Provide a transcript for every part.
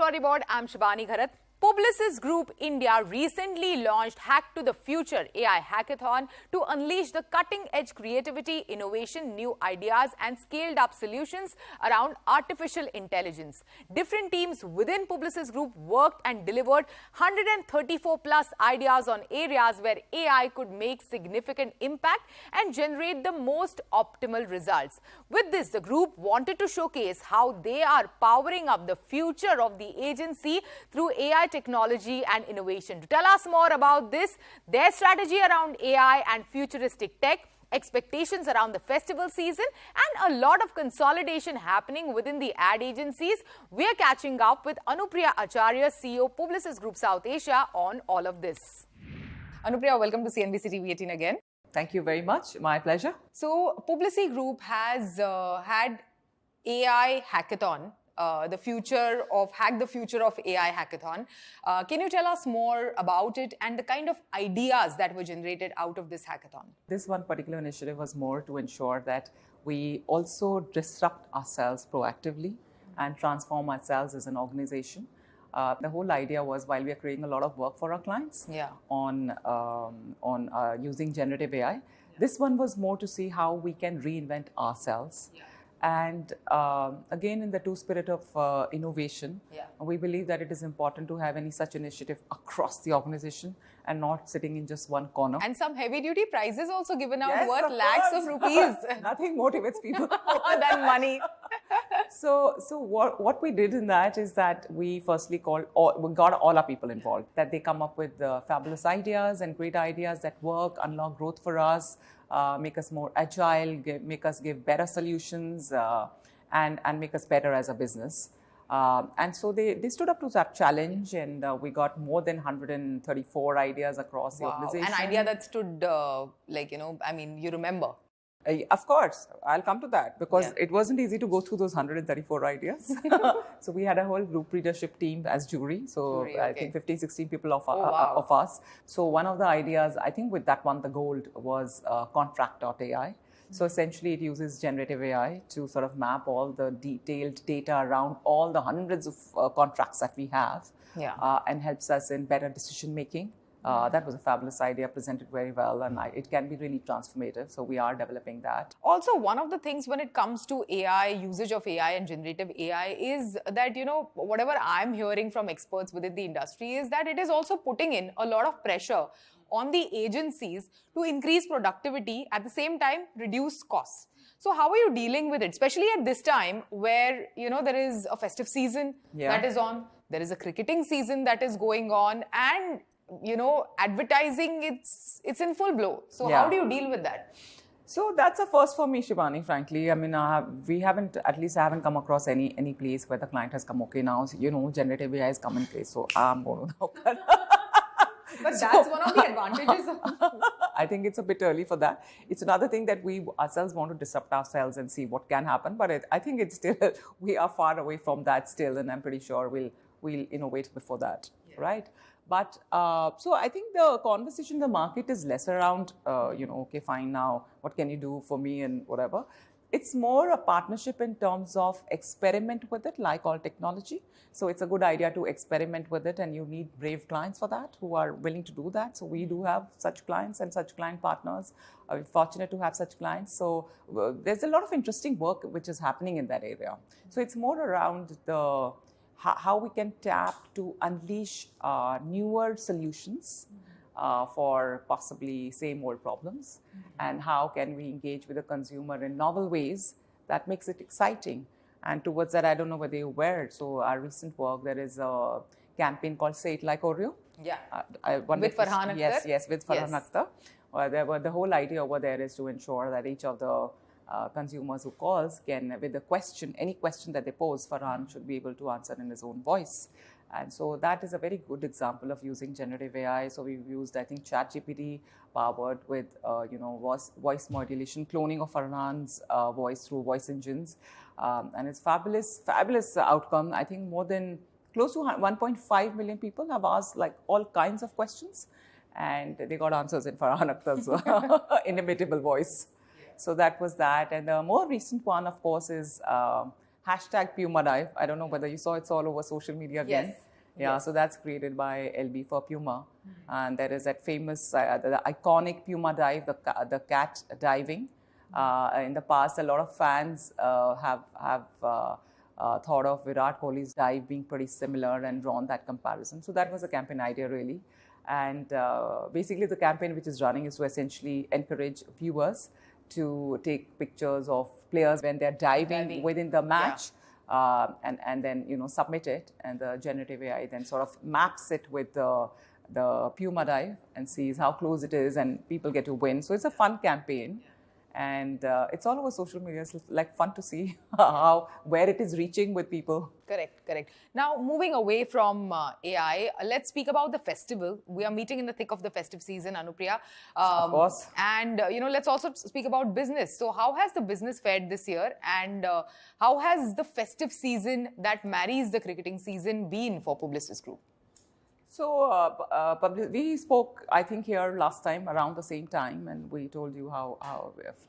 Storyboard, I'm Shibani Gharat. Publicis Groupe India recently launched Hack to the Future AI Hackathon to unleash the cutting-edge creativity, innovation, new ideas and scaled-up solutions around artificial intelligence. Different teams within Publicis Groupe worked and delivered 134 plus ideas on areas where AI could make significant impact and generate the most optimal results. With this, the group wanted to showcase how they are powering up the future of the agency through AI technology and innovation. To tell us more about this, their strategy around AI and futuristic tech, expectations around the festival season, and a lot of consolidation happening within the ad agencies, we are catching up with Anupriya Acharya, CEO Publicis Groupe South Asia, on all of this. Anupriya, welcome to CNBC-TV18 again. Thank you very much. My pleasure. So, Publicis Groupe has had AI Hackathon. Hack the Future of AI Hackathon. Can you tell us more about it and the kind of ideas that were generated out of this hackathon? This one particular initiative was more to ensure that we also disrupt ourselves proactively and transform ourselves as an organization. The whole idea was, while we are creating a lot of work for our clients on using generative AI, this one was more to see how we can reinvent ourselves. And again, in the true spirit of innovation, we believe that it is important to have any such initiative across the organization and not sitting in just one corner. And some heavy-duty prizes also given out worth lakhs of rupees. Nothing motivates people than money. So what we did in that is that we firstly we got all our people involved, that they come up with fabulous ideas and great ideas that work, unlock growth for us, make us more agile, make us give better solutions, and make us better as a business. And so they stood up to that challenge, and we got more than 134 ideas across the organization. An idea that stood, you remember. Of course, I'll come to that, because it wasn't easy to go through those 134 ideas. So we had a whole group leadership team as jury. So I think 15, 16 people of us. So one of the ideas, I think with that one, the gold was contract.ai. So essentially it uses generative AI to sort of map all the detailed data around all the hundreds of contracts that we have and helps us in better decision making. That was a fabulous idea, presented very well, and it can be really transformative. So we are developing that. Also, one of the things when it comes to AI, usage of AI and generative AI is that, whatever I'm hearing from experts within the industry is that it is also putting in a lot of pressure on the agencies to increase productivity, at the same time reduce costs. So how are you dealing with it, especially at this time where, there is a festive season that is on, there is a cricketing season that is going on, and advertising, it's in full blow. So how do you deal with that? So that's a first for me, Shibani, frankly. I mean, I haven't come across any place where the client has come, okay, now, generative AI has come in place, so I'm going to But that's one of the advantages. I think it's a bit early for that. It's another thing that we ourselves want to disrupt ourselves and see what can happen. But I think it's still, we are far away from that still, and I'm pretty sure we'll innovate before that, right? But so I think the conversation in the market is less around, okay, fine, now what can you do for me and whatever. It's more a partnership in terms of experiment with it, like all technology. So it's a good idea to experiment with it, and you need brave clients for that who are willing to do that. So we do have such clients and such client partners. We're fortunate to have such clients. So there's a lot of interesting work which is happening in that area. So it's more around how we can tap to unleash newer solutions for possibly same old problems, and how can we engage with the consumer in novel ways that makes it exciting. And towards that, I don't know whether you aware it. So our recent work, there is a campaign called Say It Like Oreo. With Farhan Akhtar. Yes, with Farhan Akhtar. The whole idea over there is to ensure that each of the consumers who calls can, with a question, any question that they pose, Farhan should be able to answer in his own voice. And so that is a very good example of using generative AI. So we've used, I think, ChatGPT powered with, voice modulation, cloning of Farhan's voice through voice engines. And it's fabulous outcome. I think close to 1.5 million people have asked like all kinds of questions, and they got answers in Farhan Akhtar's inimitable voice. So that was that. And the more recent one, of course, is hashtag Puma Dive. I don't know whether you saw it's all over social media again. Yes. Yeah, Yes. so that's created by LB for Puma. And there is that famous, the iconic Puma dive, the cat diving. In the past, a lot of fans have thought of Virat Kohli's dive being pretty similar and drawn that comparison. So that was a campaign idea, really. And basically, the campaign which is running is to essentially encourage viewers to take pictures of players when they're diving within the match. And then submit it, and the generative AI then sort of maps it with the Puma dive and sees how close it is, and people get to win. So it's a fun campaign, and it's all over social media. It's like fun to see where it is reaching with people. Correct. Now, moving away from AI, let's speak about the festival. We are meeting in the thick of the festive season, Anupriya. Of course. And, let's also speak about business. So how has the business fared this year? And how has the festive season that marries the cricketing season been for Publicis Group? So we spoke, I think, here last time around the same time, and we told you how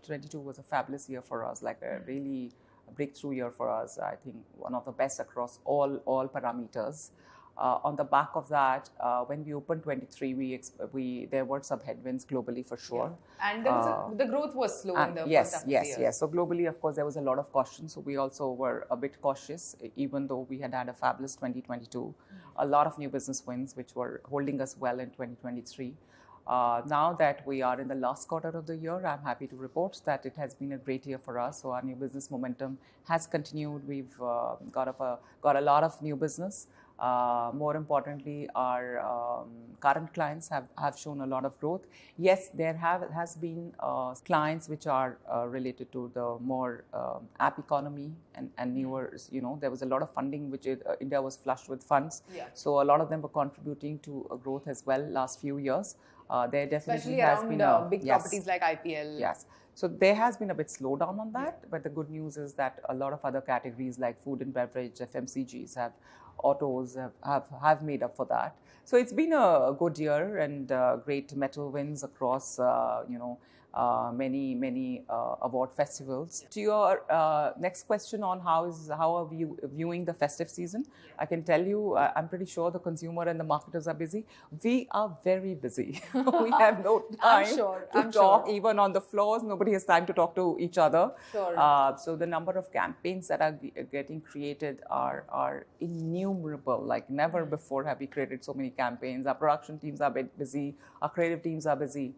22 was a fabulous year for us, like a really breakthrough year for us. I think one of the best across all parameters. On the back of that, when we opened 23, there were some headwinds globally for sure. Yeah. And the growth was slow in the first half of the year. Yes. So globally, of course, there was a lot of caution. So we also were a bit cautious, even though we had a fabulous 2022. A lot of new business wins, which were holding us well in 2023. Now that we are in the last quarter of the year, I'm happy to report that it has been a great year for us. So our new business momentum has continued. We've got a lot of new business. More importantly, our current clients have shown a lot of growth. Yes, there has been clients which are related to the more app economy and newer, there was a lot of funding which India was flushed with funds. Yeah. So a lot of them were contributing to a growth as well last few years. There definitely especially has around been big properties like IPL. Yes. So there has been a bit slowdown on that, but the good news is that a lot of other categories like food and beverage, FMCGs autos have made up for that. So it's been a good year, and great metal wins across many award festivals. To your next question on how are we viewing the festive season, I can tell you, I'm pretty sure the consumer and the marketers are busy. We are very busy. We have no time to talk, even on the floors. Nobody has time to talk to each other. Sure. So the number of campaigns that are getting created are innumerable. Like never before have we created so many campaigns. Our production teams are busy. Our creative teams are busy.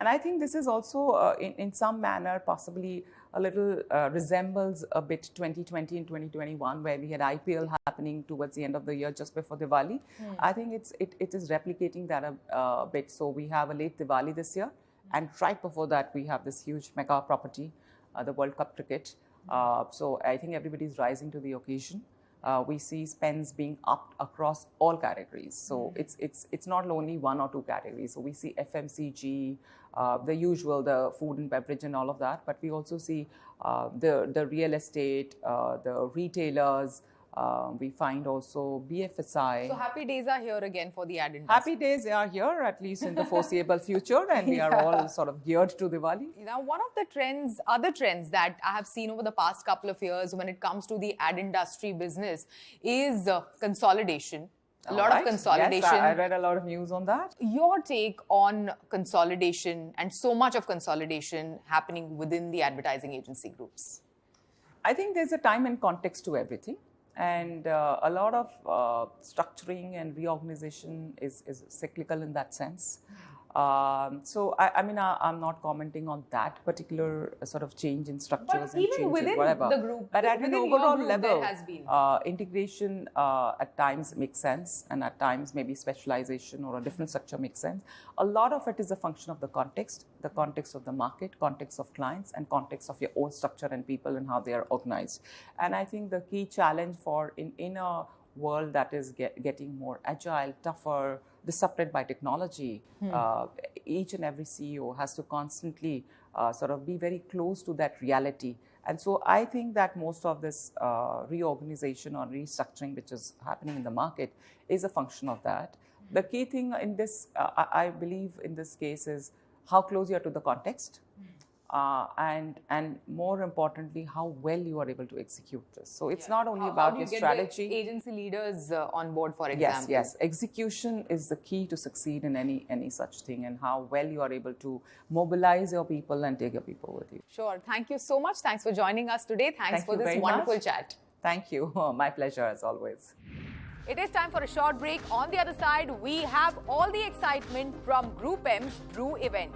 And I think this is also, in some manner, possibly a little resembles a bit 2020 and 2021, where we had IPL happening towards the end of the year, just before Diwali. I think it is replicating that a bit. So we have a late Diwali this year, and right before that, we have this huge mega property, the World Cup cricket. So I think everybody's rising to the occasion. We see spends being upped across all categories. So it's not only one or two categories. So we see FMCG, the usual, the food and beverage and all of that. But we also see the real estate, the retailers. We find also BFSI. So happy days are here again for the ad industry. Happy days are here, at least in the foreseeable future, and we are all sort of geared to Diwali. Now, one of the other trends that I have seen over the past couple of years when it comes to the ad industry business is consolidation. A lot of consolidation. Yes, I read a lot of news on that. Your take on consolidation and so much of consolidation happening within the advertising agency groups? I think there's a time and context to everything. And a lot of structuring and reorganization is cyclical in that sense. So, I mean, I'm not commenting on that particular sort of change in structures and changes, within whatever. The group, but at an overall level, there has been. Integration at times makes sense, and at times maybe specialization or a different structure makes sense. A lot of it is a function of the context of the market, context of clients, and context of your own structure and people and how they are organized. And I think the key challenge in a world that is getting more agile, tougher, disrupted by technology, each and every CEO has to constantly sort of be very close to that reality. And so I think that most of this reorganization or restructuring which is happening in the market is a function of that. The key thing in this, I believe in this case, is how close you are to the context. and more importantly, how well you are able to execute this. So it's not only How about do your you get strategy. the agency leaders on board, for Yes, example? yes. Execution is the key to succeed in any such thing, and how well you are able to mobilize your people and take your people with you. Sure. Thank you so much. Thanks for joining us today. Thanks for you this very wonderful much. chat. Thank you. My pleasure as always. It is time for a short break. On the other side, we have all the excitement from Group M's Brew event.